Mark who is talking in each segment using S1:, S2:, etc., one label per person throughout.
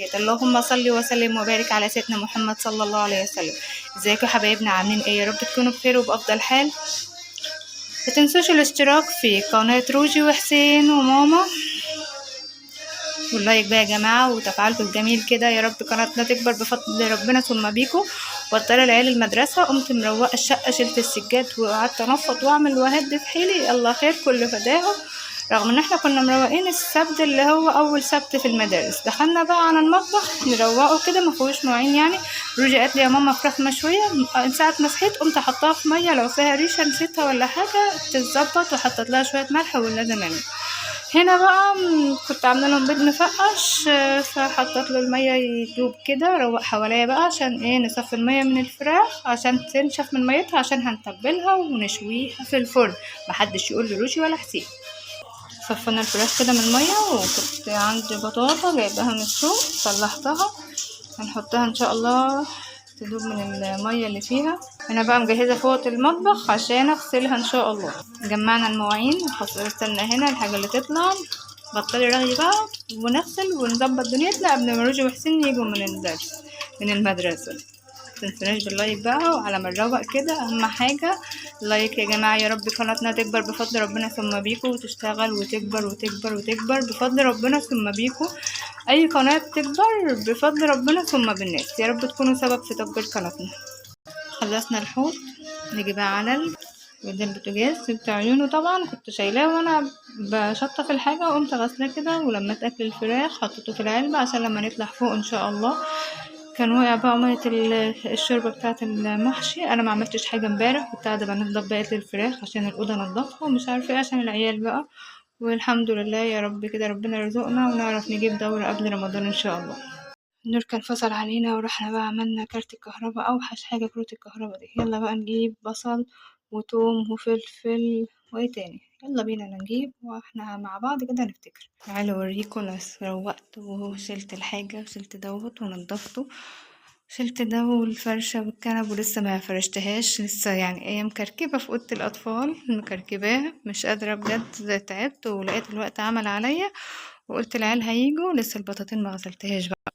S1: وبركاته. اللهم صل وسلم وبارك على سيدنا محمد صلى الله عليه وسلم. ازيكم يا حبايبنا، عاملين ايه؟ يا رب تكونوا بخير وبأفضل حال. متنسوش الاشتراك في قناة روجي وحسين وماما، واللايك بقى يا جماعة وتفاعلكم الجميل كده. يا رب قناتنا تكبر بفضل ربنا ثم بيكم. وطلع العيال المدرسة، قمت مروقة الشقة، شلت السجاد وقعدت انفض واعمل واهد في حيلي. الله خير كل فداهم. رغم ان احنا كنا مروقين السبت اللي هو اول سبت في المدارس، دخلنا بقى على المطبخ نروقه كده ما فيهوش مواعين يعني. روجي قالت لي يا ماما فراخ مشويه، من ساعه ما صحيت قمت احطها في ميه لو فيها ريشه نسيتها ولا حاجه تتظبط، وحطيت لها شويه ملح واللازم يعني. هنا بقى كنت عامله لهم بيض مفقش، فحطيت له الميه يدوب كده، روق حواليا بقى عشان ايه نصفي الميه من الفراخ عشان تنشف من ميتها، عشان هنتبلها ونشويها في الفرن. محدش يقول لي روجي ولا حسين. صفينا الفراخ كده من الميه، وكنت عندي بطاطا جايباها من السوق صلحتها، هنحطها ان شاء الله تدوب من الميه اللي فيها. انا بقى مجهزه فوط المطبخ عشان اغسلها ان شاء الله. جمعنا المواعين، استنى هنا الحاجه اللي تطلع، بطلي رغي بقى ونغسل ونظبط دنيتنا قبل ما روجي وحسين يجوا من الدرس من المدرسه. متنسوناش باللايك بقى، وعلى ما نروق كده اهم حاجه لايك يا جماعه. يا رب قناتنا تكبر بفضل ربنا ثم بيكم، وتشتغل وتكبر وتكبر وتكبر بفضل ربنا ثم بيكم. اي قناه تكبر بفضل ربنا ثم بالناس. يا رب تكونوا سبب في تكبير قناتنا. خلصنا الحوض، نيجي بقى على ودي البوتاجاز. سبت عيونه طبعا، كنت شايلاه وانا بشطف الحاجه وقمت غسلاه كده، ولما اكل الفراخ حطيته في العلبه عشان لما نطلع فوق ان شاء الله. كان واقع بقى ميه الشوربه بتاعه المحشي. انا ما عملتش حاجه امبارح، كنت قاعده بنضف بقيه الفراخ عشان الاوضه انضفها ومش عارفه ايه عشان العيال بقى. والحمد لله يا رب كده ربنا يرزقنا ونعرف نجيب دوره قبل رمضان ان شاء الله. النور كان فصل علينا ورحنا بقى عملنا كارت الكهرباء، اوحش حاجه كروت الكهرباء دي. يلا بقى نجيب بصل وتوم وفلفل وايه تاني، يلا بينا نجيب واحنا مع بعض كده نفتكر. تعالوا اوريكم انا روقت وشلت الحاجه وشلت دوت ونضفته. شلت ده والفرشه والكنب ولسه ما فرشتهاش لسه، يعني ايه مكركبه في اوضه الاطفال مكركباها، مش قادره بجد، تعبت ولقيت الوقت عمل عليا. وقلت العيال هيجوا لسه البطاطين ما غسلتهاش بقى،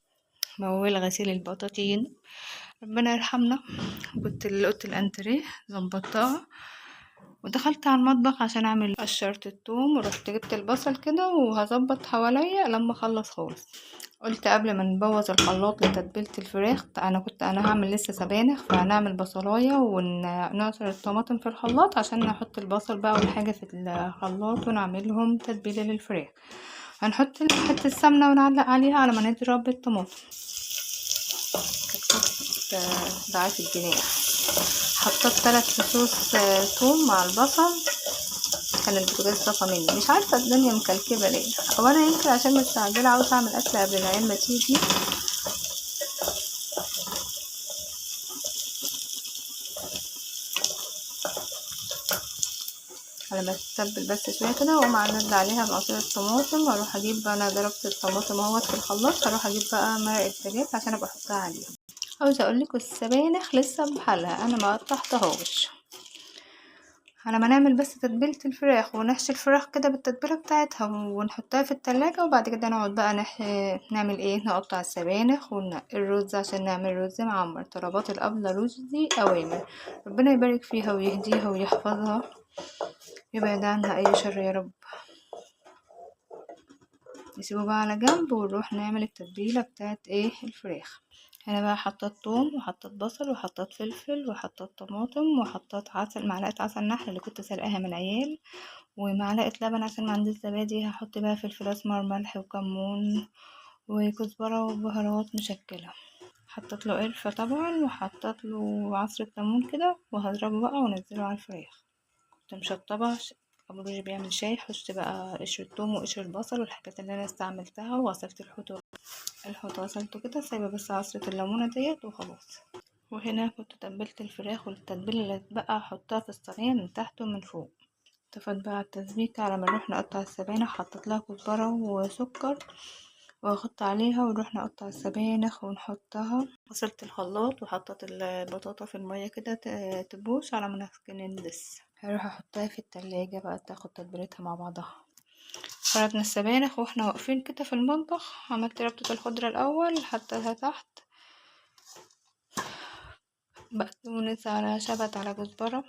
S1: موال غسيل البطاطين ربنا يرحمنا. كنت قلت الانتريه ظبطتها ودخلت على المطبخ عشان اعمل قشرت الثوم، ورحت جبت البصل كده وهظبط حواليا لما اخلص خالص. قلت قبل ما نبوظ الخلاط لتتبيله الفراخ، انا هعمل لسه سبانخ، فهنعمل بصلايه ونعصر الطماطم في الخلاط عشان نحط البصل بقى والحاجه في الخلاط ونعملهم تتبيله للفراخ. هنحط حته السمنه ونعلق عليها على ما نضرب الطماطم. كانت ضعيف الجناح. حطيت 3 فصوص ثوم مع البصل. كان البوتاجاز طفى مني، مش عارفه الدنيا مكلكبه ليه، او انا يمكن عشان مستعجله عاوزه اعمل اكل قبل العيال ما تيجي. على ما تتبل بس شويه كده واقوم انزل عليها بعصير الطماطم، واروح اجيب، انا ضربت الطماطم اهوت في الخلاط، هروح اجيب بقى مرق الدجاج عشان ابقى احطها عليها. عاوزه اقولكوا السبانخ لسه بحالها، انا ما قطعتهاش. على ما نعمل بس تتبيله الفراخ ونحشي الفراخ كده بالتتبيله بتاعتها ونحطها في التلاجة، وبعد كده نقعد بقى نعمل ايه، نقطع السبانخ وننقي الرز عشان نعمل رز معمر. طلبات الابله رشدي اوامر، ربنا يبارك فيها ويهديها ويحفظها، يبعد عنها اي شر يا رب. نسيبه بقى على جنب ونروح نعمل التتبيله بتاعت ايه الفراخ. هنا بقى حطيت ثوم وحطيت بصل وحطيت فلفل وحطيت طماطم وحطيت عسل، معلقه عسل نحل اللي كنت سلقاها من العيال، ومعلقه لبن عشان ما عنديش زبادي. هحط بقى فلفل اسمر ملح وكمون وكزبره وبهارات مشكله. حطيت له قرفه طبعا وحطيت له عصره ليمون كده، وهضربه بقى وانزله على الفراخ. كنت مشطبه ابو روجي بيعمل شاي، حشت بقى قشر الثوم وقشر البصل والحاجات اللي انا استعملتها، وغسلت الحوت غسلته كده، سايبه بس عصره الليمونه ديت وخلاص. وهنا كنت تبلت الفراخ، والتتبيله اللي اتبقى احطها في الصينيه من تحت ومن فوق. طفت بقى التسبيكه على ما نروح نقطع السبانخ، حطيت لها كزبره وسكر واحط عليها ونروح نقطع السبانخ ونحطها. غسلت الخلاط وحطت البطاطا في الميه كده تبوش على ما نندس. هروح احطها في التلاجة بقى تاخد تتبيلتها مع بعضها. خرطنا السبانخ واحنا واقفين كده في المطبخ. عملت ربطة الخضرة الاول حطيتها تحت، بقدونس على شبت على كزبرة،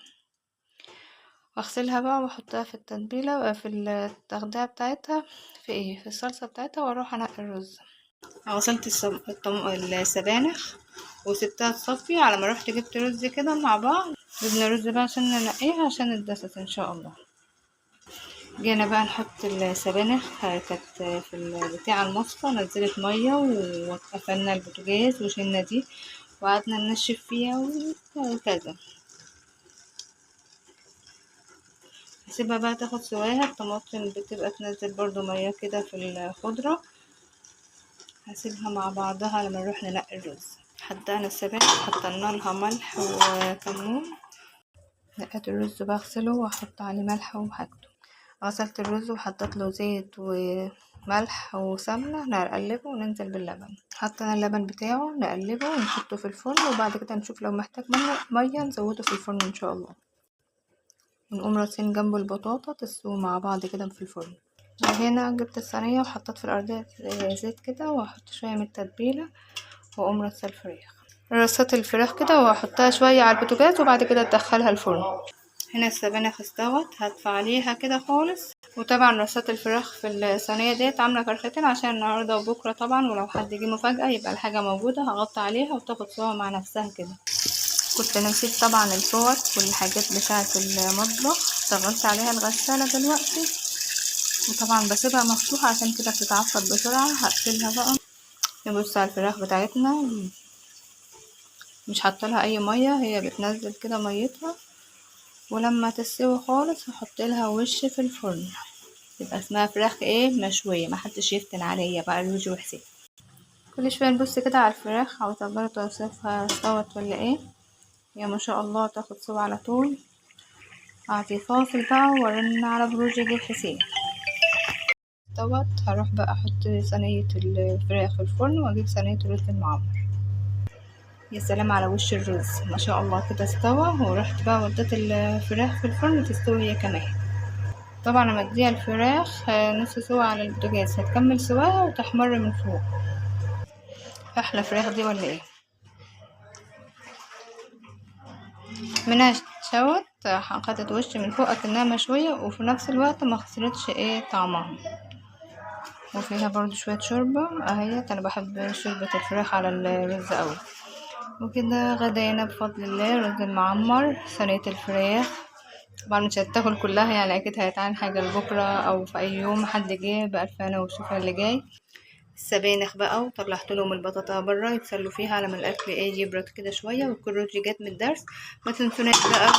S1: واغسلها بقى واحطها في التتبيلة في التغذية بتاعتها في الصلصة بتاعتها، واروح انقي الرز. غسلت السبانخ وسبتها تصفي. على ما رحت جبت رز كده مع بعض، جبنا رز بقى عشان ننقيها عشان الدسس ان شاء الله. جينا بقى نحط السبانخ، كانت في البتاع المصفى، نزلت ميه وقفلنا البوتاجاز وشلنا دي وقعدنا ننشف فيها وكذا. هسيبها بقى تاخد سواها. الطماطم بتبقى تنزل برضو ميه كده في الخضرة. هسيبها مع بعضها لما نروح ننقي الرز. حطينا السبانخ، حطينا لها ملح وكمون. نقيت الرز بغسله واحط عليه ملح وحاجته. غسلت الرز وحطيت له زيت وملح وسمنه، نقلبه وننزل باللبن. حطينا اللبن بتاعه نقلبه ونحطه في الفرن، وبعد كده نشوف لو محتاج ميه نزوده في الفرن ان شاء الله. ونقوم راسين جنبه البطاطا تستوي مع بعض كده في الفرن. هنا جبت الصينيه وحطيت في الارضيه زيت كده، واحط شويه من التتبيله واقوم رصه الفراخ. رصيت الفراخ كده واحطها شويه على البوتاجاز، وبعد كده ادخلها الفرن. هنا السبانخ استوت، هدفع عليها كده خالص. وطبعا رصات الفراخ في الصينيه ديت عامله فرختين عشان النهارده وبكره طبعا، ولو حد جه مفاجاه يبقى الحاجه موجوده. هغطي عليها وتاخد سوا مع نفسها كده. كنت نسيت طبعا الفوط والحاجات بتاعه المطبخ، اشتغلت عليها الغساله دلوقتي، وطبعا بسيبها مفتوحه عشان كده بتتعفط بسرعه. هقفلها بقى. نبص على الفراخ بتاعتنا، مش حاطه لها اي ميه، هي بتنزل كده ميتها. ولما تستوي خالص هحط لها وش في الفرن، تبقى اسمها فراخ مشويه، محدش يفتن عليا بقى روجي وحسين. كل شويه نبص كده على الفراخ او تقدر توصفها استوت ولا ايه. يا ما شاء الله تاخد سوا على طول. اعطي فاصل بقى ورن على بروجي جه حسين. استوت. هروح بقى احط صينيه الفراخ في الفرن واجيب صينيه الرز المعمر. يا سلام على وش الرز، ما شاء الله كده استوى. ورحت بقى وديت الفراخ في الفرن تستوي هي كمان. طبعا لما اديها الفراخ نص سوا على البوتاجاز، هتكمل سواها وتحمر من فوق. احلى فراخ دي ولا ايه؟ منها شوت، خدت وش من فوق اكنها مشويه، وفي نفس الوقت ما خسرتش طعمها. وفيها برضو شويه شوربه اهيت. انا بحب شوربه الفراخ على الرز قوي. وكده غدينا بفضل الله. رز المعمر، صينيه الفراخ. طبعا مش هتاكل كلها يعني، اكيد هيتعين حاجه لبكره او في اي يوم حد جه بألف هنا وشوفها اللي جاي. السبانخ بقى، وطلعت لهم البطاطا بره يتسلوا فيها على ما الاكل يبرد كده شويه ويكون روجي جات من الدرس. ما تنسوناش بقى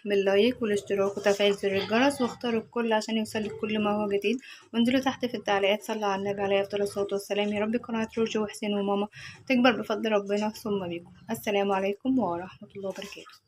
S1: من اللايك والاشتراك وتفعيل زر الجرس، واختاروا الكل عشان يوصلك كل ما هو جديد. وانزلوا تحت في التعليقات صلوا على النبي عليه افضل الصلاه والسلام. يا رب قناه روجي وحسين وماما تكبر بفضل ربنا ثم بيكم. السلام عليكم ورحمه الله وبركاته.